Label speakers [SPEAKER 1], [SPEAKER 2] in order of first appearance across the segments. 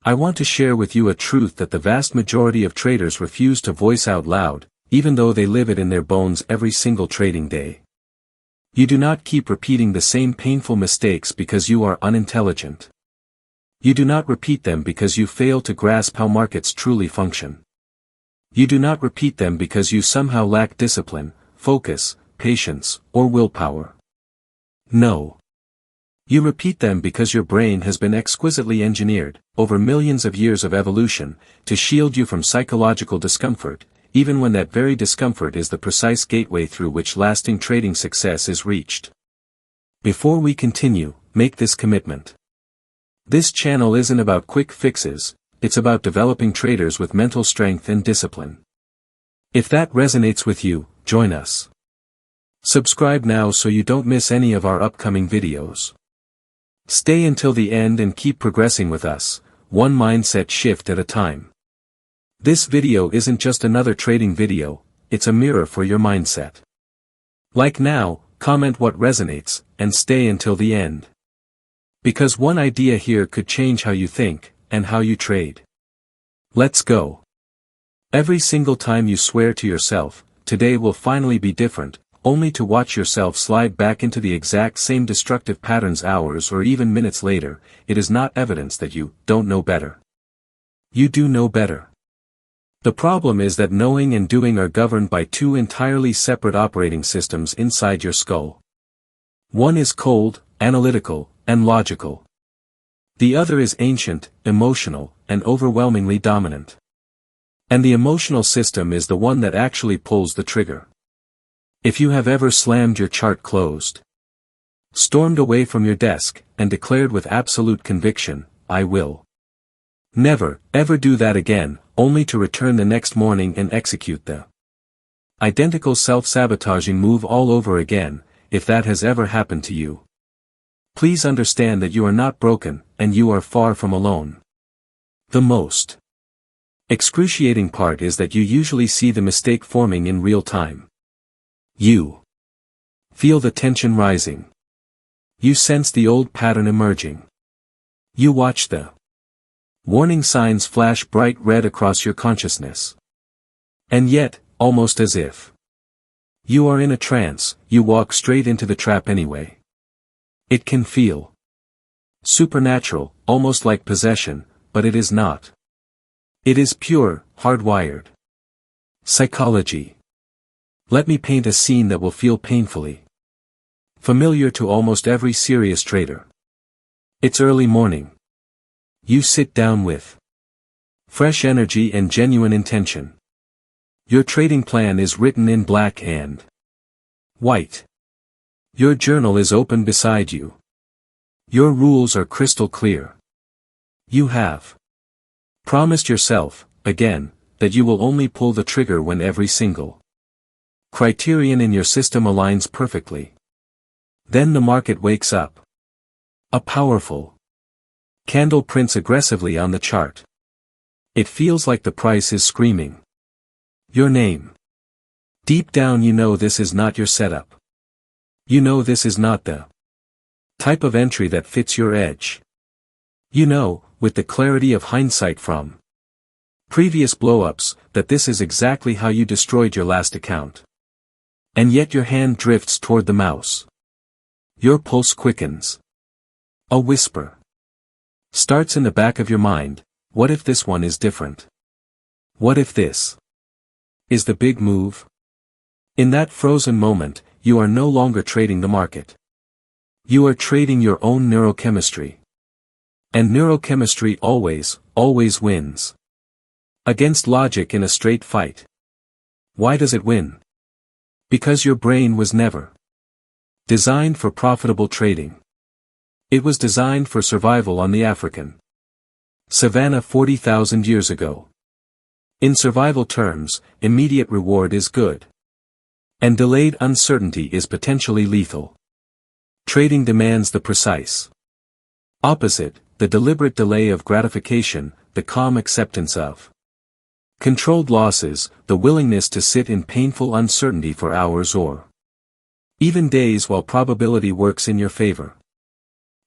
[SPEAKER 1] I want to share with you a truth that the vast majority of traders refuse to voice out loud, even though they live it in their bones every single trading day. You do not keep repeating the same painful mistakes because you are unintelligent. You do not repeat them because you fail to grasp how markets truly function. You do not repeat them because you somehow lack discipline, focus, patience, or willpower. No. You repeat them because your brain has been exquisitely engineered, over millions of years of evolution, to shield you from psychological discomfort, even when that very discomfort is the precise gateway through which lasting trading success is reached. Before we continue, make this commitment. This channel isn't about quick fixes, it's about developing traders with mental strength and discipline. If that resonates with you, join us. Subscribe now so you don't miss any of our upcoming videos. Stay until the end and keep progressing with us, one mindset shift at a time. This video isn't just another trading video, it's a mirror for your mindset. Like now, comment what resonates, and stay until the end. Because one idea here could change how you think, and how you trade. Let's go. Every single time you swear to yourself, today will finally be different, only to watch yourself slide back into the exact same destructive patterns hours or even minutes later, it is not evidence that you don't know better. You do know better. The problem is that knowing and doing are governed by two entirely separate operating systems inside your skull. One is cold, analytical, and logical. The other is ancient, emotional, and overwhelmingly dominant. And the emotional system is the one that actually pulls the trigger. If you have ever slammed your chart closed, stormed away from your desk, and declared with absolute conviction, "I will never, ever do that again," only to return the next morning and execute the identical self-sabotaging move all over again, if that has ever happened to you, please understand that you are not broken, and you are far from alone. The most excruciating part is that you usually see the mistake forming in real time. You feel the tension rising. You sense the old pattern emerging. You watch the warning signs flash bright red across your consciousness. And yet, almost as if you are in a trance, you walk straight into the trap anyway. It can feel supernatural, almost like possession, but it is not. It is pure, hardwired psychology. Let me paint a scene that will feel painfully familiar to almost every serious trader. It's early morning. You sit down with fresh energy and genuine intention. Your trading plan is written in black and white. Your journal is open beside you. Your rules are crystal clear. You have promised yourself, again, that you will only pull the trigger when every single criterion in your system aligns perfectly. Then the market wakes up. A powerful candle prints aggressively on the chart. It feels like the price is screaming your name. Deep down you know this is not your setup. You know this is not the type of entry that fits your edge. You know, with the clarity of hindsight from previous blow-ups, that this is exactly how you destroyed your last account. And yet your hand drifts toward the mouse. Your pulse quickens. A whisper starts in the back of your mind, what if this one is different? What if this is the big move? In that frozen moment, you are no longer trading the market. You are trading your own neurochemistry. And neurochemistry always wins against logic in a straight fight. Why does it win? Because your brain was never designed for profitable trading. It was designed for survival on the African savanna 40,000 years ago. In survival terms, immediate reward is good. And delayed uncertainty is potentially lethal. Trading demands the precise opposite, the deliberate delay of gratification, the calm acceptance of controlled losses, the willingness to sit in painful uncertainty for hours or even days while probability works in your favor.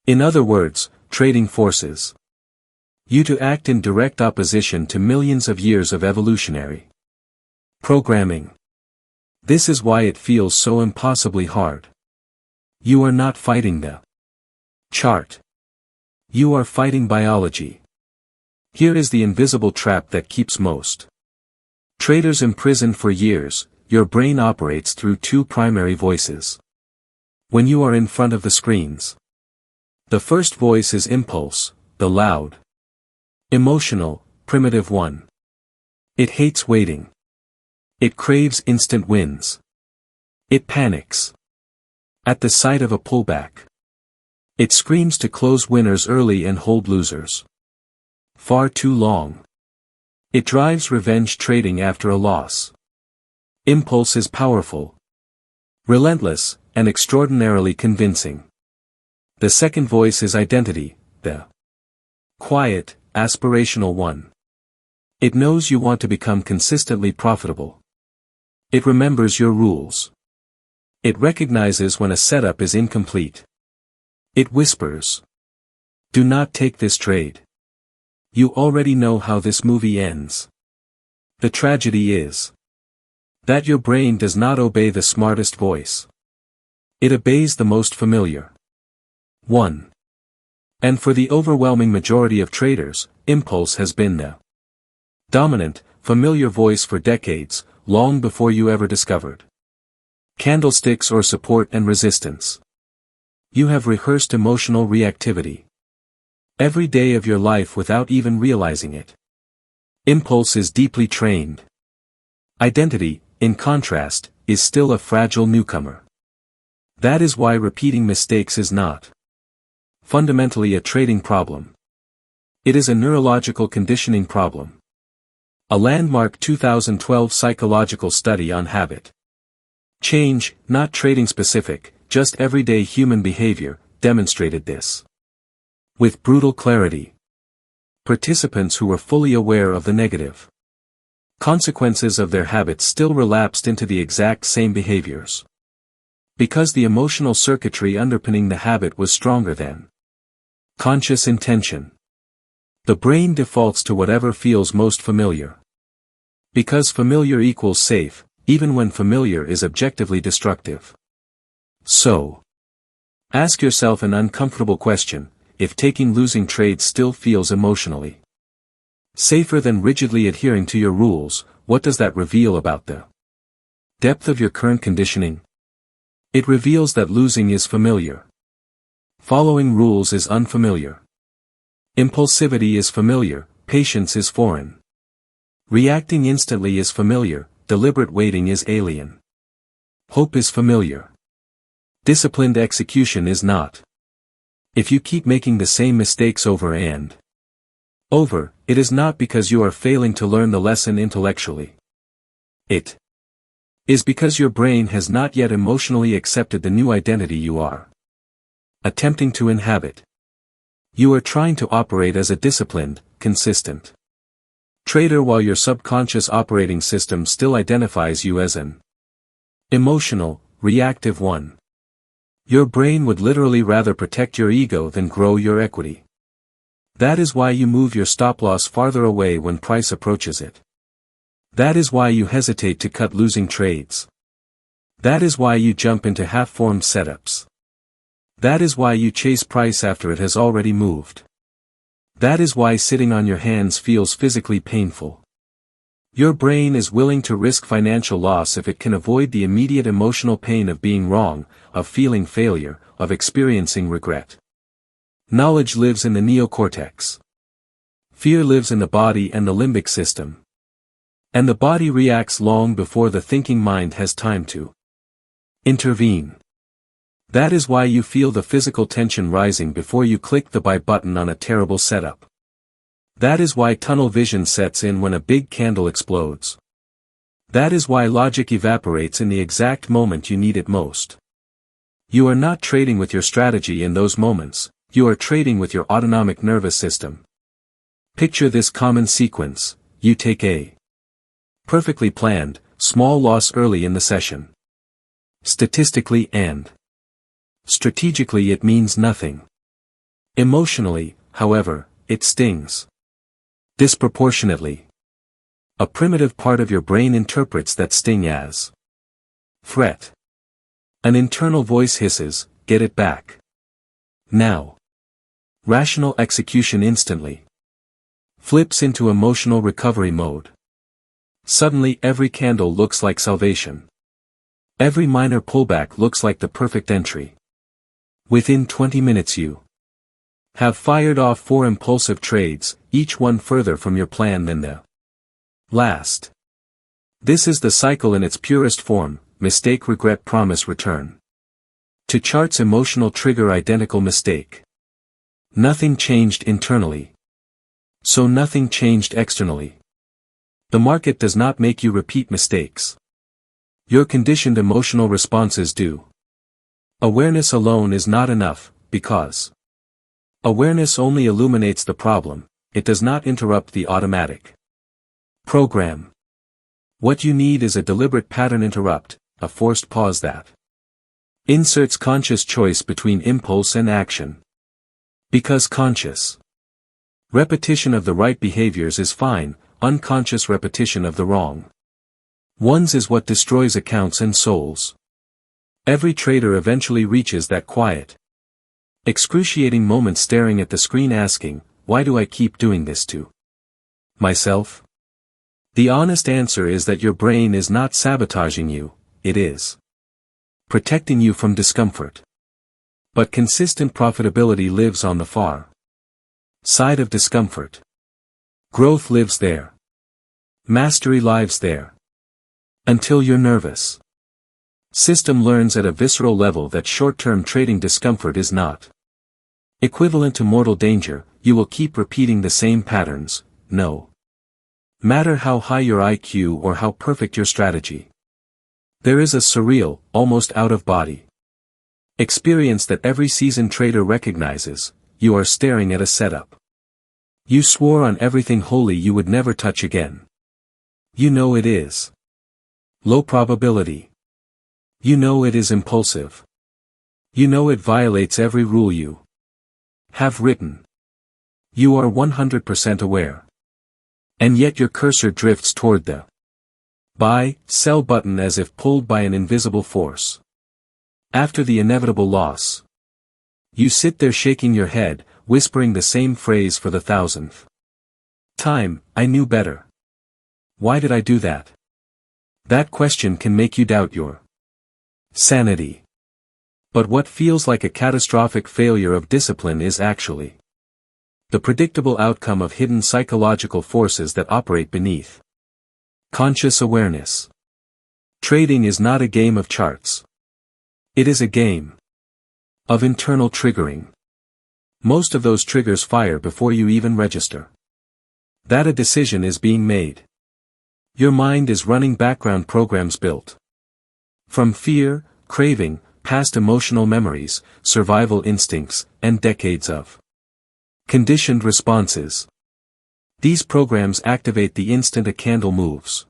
[SPEAKER 1] In other words, trading forces You to act in direct opposition to millions of years of evolutionary programming. This is why it feels so impossibly hard. You are not fighting the chart. You are fighting biology. Here is the invisible trap that keeps most traders imprisoned for years. Your brain operates through two primary voices. When you are in front of the screens, the first voice is impulse, the loud, emotional, primitive one. It hates waiting. It craves instant wins. It panics at the sight of a pullback. It screams to close winners early and hold losers far too long. It drives revenge trading after a loss. Impulse is powerful, relentless, and extraordinarily convincing. The second voice is identity, the quiet, aspirational one. It knows you want to become consistently profitable. It remembers your rules. It recognizes when a setup is incomplete. It whispers, "Do not take this trade. You already know how this movie ends." The tragedy is that your brain does not obey the smartest voice. It obeys the most familiar one. And for the overwhelming majority of traders, impulse has been the dominant, familiar voice for decades, long before you ever discovered candlesticks or support and resistance. You have rehearsed emotional reactivity every day of your life without even realizing it. Impulse is deeply trained. Identity, in contrast, is still a fragile newcomer. That is why repeating mistakes is not fundamentally a trading problem. It is a neurological conditioning problem. A landmark 2012 psychological study on habit change, not trading specific, just everyday human behavior, demonstrated this with brutal clarity. Participants who were fully aware of the negative consequences of their habits still relapsed into the exact same behaviors. Because the emotional circuitry underpinning the habit was stronger than conscious intention. The brain defaults to whatever feels most familiar. Because familiar equals safe, even when familiar is objectively destructive. So, ask yourself an uncomfortable question: if taking losing trades still feels emotionally safer than rigidly adhering to your rules, what does that reveal about the depth of your current conditioning? It reveals that losing is familiar. Following rules is unfamiliar. Impulsivity is familiar, patience is foreign. Reacting instantly is familiar, deliberate waiting is alien. Hope is familiar. Disciplined execution is not. If you keep making the same mistakes over and over, it is not because you are failing to learn the lesson intellectually. It is because your brain has not yet emotionally accepted the new identity you are attempting to inhabit. You are trying to operate as a disciplined, consistent trader while your subconscious operating system still identifies you as an emotional, reactive one. Your brain would literally rather protect your ego than grow your equity. That is why you move your stop-loss farther away when price approaches it. That is why you hesitate to cut losing trades. That is why you jump into half-formed setups. That is why you chase price after it has already moved. That is why sitting on your hands feels physically painful. Your brain is willing to risk financial loss if it can avoid the immediate emotional pain of being wrong, of feeling failure, of experiencing regret. Knowledge lives in the neocortex. Fear lives in the body and the limbic system. And the body reacts long before the thinking mind has time to intervene. That is why you feel the physical tension rising before you click the buy button on a terrible setup. That is why tunnel vision sets in when a big candle explodes. That is why logic evaporates in the exact moment you need it most. You are not trading with your strategy in those moments, you are trading with your autonomic nervous system. Picture this common sequence: you take a perfectly planned, small loss early in the session. Statistically and strategically it means nothing. Emotionally, however, it stings. Disproportionately. A primitive part of your brain interprets that sting as threat. An internal voice hisses, "Get it back. Now." Rational execution instantly flips into emotional recovery mode. Suddenly every candle looks like salvation. Every minor pullback looks like the perfect entry. Within 20 minutes you have fired off 4 impulsive trades, each one further from your plan than the last. This is the cycle in its purest form: mistake, regret, promise, return. To charts emotional trigger, identical mistake. Nothing changed internally. So nothing changed externally. The market does not make you repeat mistakes. Your conditioned emotional responses do. Awareness alone is not enough, because awareness only illuminates the problem, it does not interrupt the automatic program. What you need is a deliberate pattern interrupt, a forced pause that inserts conscious choice between impulse and action. Because conscious repetition of the right behaviors is fine, unconscious repetition of the wrong ones is what destroys accounts and souls. Every trader eventually reaches that quiet, excruciating moment staring at the screen asking, "Why do I keep doing this to myself?" The honest answer is that your brain is not sabotaging you, it is protecting you from discomfort. But consistent profitability lives on the far side of discomfort. Growth lives there. Mastery lives there. Until your nervous system learns at a visceral level that short-term trading discomfort is not equivalent to mortal danger, you will keep repeating the same patterns, no matter how high your IQ or how perfect your strategy. There is a surreal, almost out-of-body experience that every seasoned trader recognizes: you are staring at a setup. You swore on everything holy you would never touch again. You know it is low probability. You know it is impulsive. You know it violates every rule you have written. You are 100% aware. And yet your cursor drifts toward the buy, sell button as if pulled by an invisible force. After the inevitable loss, you sit there shaking your head, whispering the same phrase for the 1,000th time: "I knew better. Why did I do that?" That question can make you doubt your sanity. But what feels like a catastrophic failure of discipline is actually the predictable outcome of hidden psychological forces that operate beneath conscious awareness. Trading is not a game of charts. It is a game of internal triggering. Most of those triggers fire before you even register that a decision is being made. Your mind is running background programs built from fear, craving, past emotional memories, survival instincts, and decades of conditioned responses. These programs activate the instant a candle moves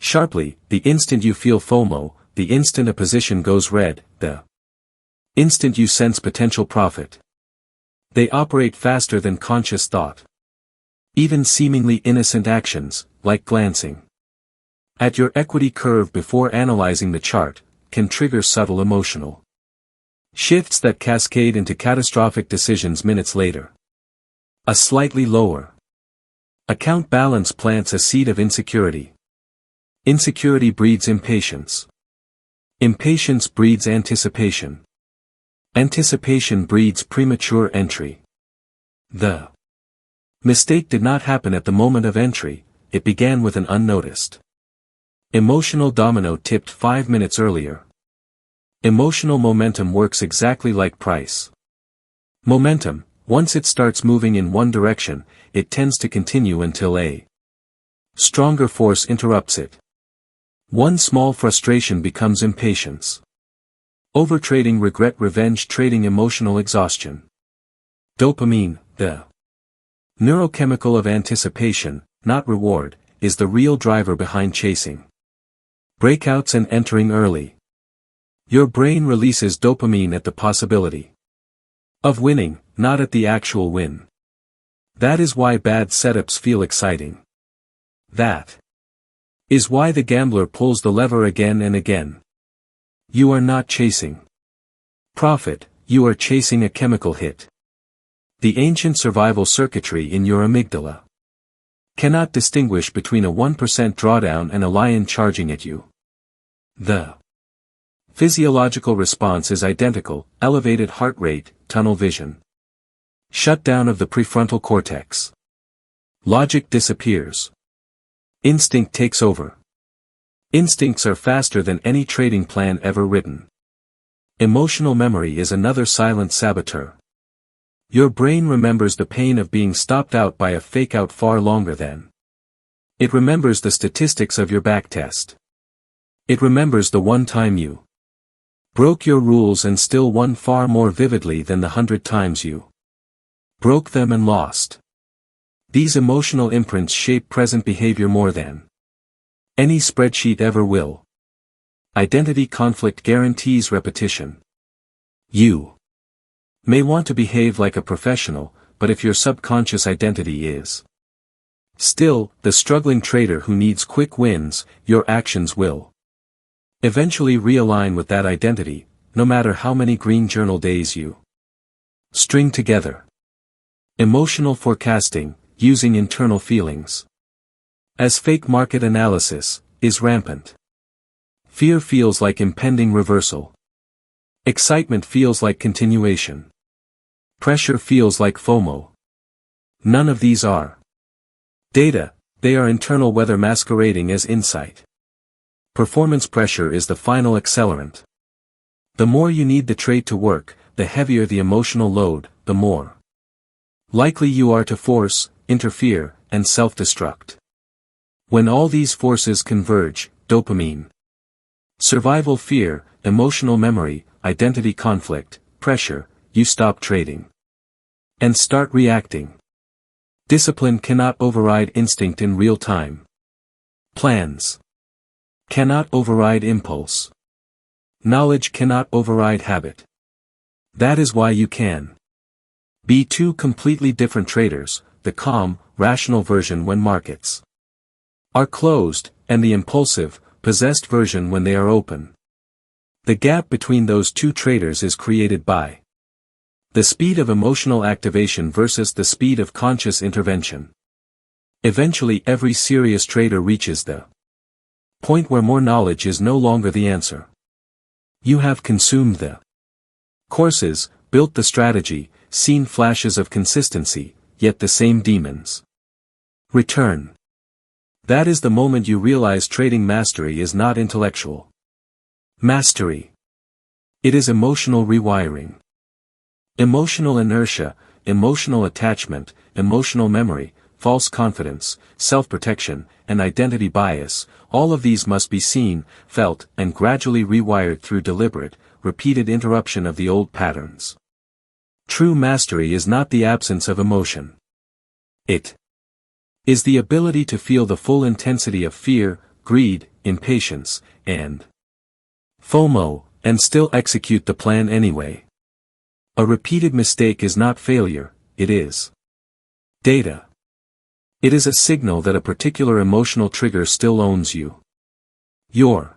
[SPEAKER 1] sharply, the instant you feel FOMO, the instant a position goes red, the instant you sense potential profit. They operate faster than conscious thought. Even seemingly innocent actions, like glancing at your equity curve before analyzing the chart, can trigger subtle emotional shifts that cascade into catastrophic decisions minutes later. A slightly lower account balance plants a seed of insecurity. Insecurity breeds impatience. Impatience breeds anticipation. Anticipation breeds premature entry. The mistake did not happen at the moment of entry, it began with an unnoticed emotional domino tipped 5 minutes earlier. Emotional momentum works exactly like price momentum. Once it starts moving in one direction, it tends to continue until a stronger force interrupts it. One small frustration becomes impatience. Overtrading, regret, revenge, trading, emotional exhaustion. Dopamine, the neurochemical of anticipation, not reward, is the real driver behind chasing breakouts and entering early. Your brain releases dopamine at the possibility of winning, not at the actual win. That is why bad setups feel exciting. That is why the gambler pulls the lever again and again. You are not chasing profit, you are chasing a chemical hit. The ancient survival circuitry in your amygdala cannot distinguish between a 1% drawdown and a lion charging at you. The physiological response is identical: elevated heart rate, tunnel vision, shutdown of the prefrontal cortex. Logic disappears. Instinct takes over. Instincts are faster than any trading plan ever written. Emotional memory is another silent saboteur. Your brain remembers the pain of being stopped out by a fake out far longer than it remembers the statistics of your backtest. It remembers the one time you broke your rules and still won far more vividly than the 100 times you broke them and lost. These emotional imprints shape present behavior more than any spreadsheet ever will. Identity conflict guarantees repetition. You may want to behave like a professional, but if your subconscious identity is still the struggling trader who needs quick wins, your actions will eventually realign with that identity, no matter how many green journal days you string together. Emotional forecasting, using internal feelings as fake market analysis, is rampant. Fear feels like impending reversal. Excitement feels like continuation. Pressure feels like FOMO. None of these are data, they are internal weather masquerading as insight. Performance pressure is the final accelerant. The more you need the trade to work, the heavier the emotional load, the more likely you are to force, interfere, and self-destruct. When all these forces converge, dopamine, survival fear, emotional memory, identity conflict, pressure, you stop trading and start reacting. Discipline cannot override instinct in real time. Plans cannot override impulse. Knowledge cannot override habit. That is why you can be two completely different traders, the calm, rational version when markets are closed, and the impulsive, possessed version when they are open. The gap between those two traders is created by the speed of emotional activation versus the speed of conscious intervention. Eventually every serious trader reaches the point where more knowledge is no longer the answer. You have consumed the courses, built the strategy, seen flashes of consistency, yet the same demons return. That is the moment you realize trading mastery is not intellectual mastery. It is emotional rewiring. Emotional inertia, emotional attachment, emotional memory, false confidence, self-protection, and identity bias, all of these must be seen, felt, and gradually rewired through deliberate, repeated interruption of the old patterns. True mastery is not the absence of emotion. It is the ability to feel the full intensity of fear, greed, impatience, and FOMO, and still execute the plan anyway. A repeated mistake is not failure, it is data. It is a signal that a particular emotional trigger still owns you. Your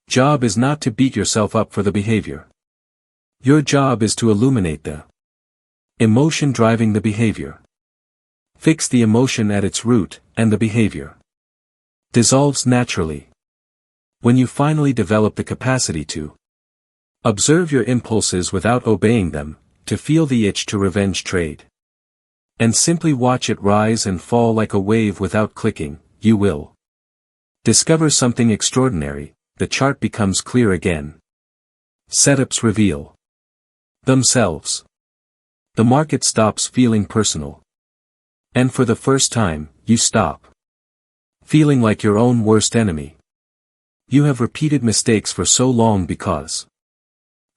[SPEAKER 1] job is not to beat yourself up for the behavior. Your job is to illuminate the emotion driving the behavior. Fix the emotion at its root, and the behavior dissolves naturally. When you finally develop the capacity to observe your impulses without obeying them, to feel the itch to revenge trade, and simply watch it rise and fall like a wave without clicking, you will discover something extraordinary. The chart becomes clear again. Setups reveal themselves. The market stops feeling personal. And for the first time, you stop feeling like your own worst enemy. You have repeated mistakes for so long because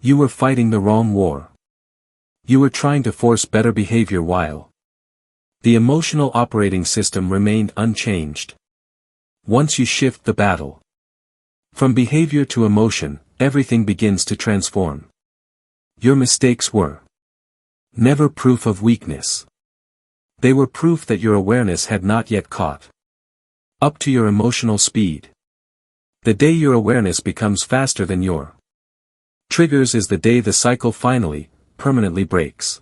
[SPEAKER 1] you were fighting the wrong war. You were trying to force better behavior while the emotional operating system remained unchanged. Once you shift the battle from behavior to emotion, everything begins to transform. Your mistakes were never proof of weakness. They were proof that your awareness had not yet caught up to your emotional speed. The day your awareness becomes faster than your triggers is the day the cycle finally, permanently breaks.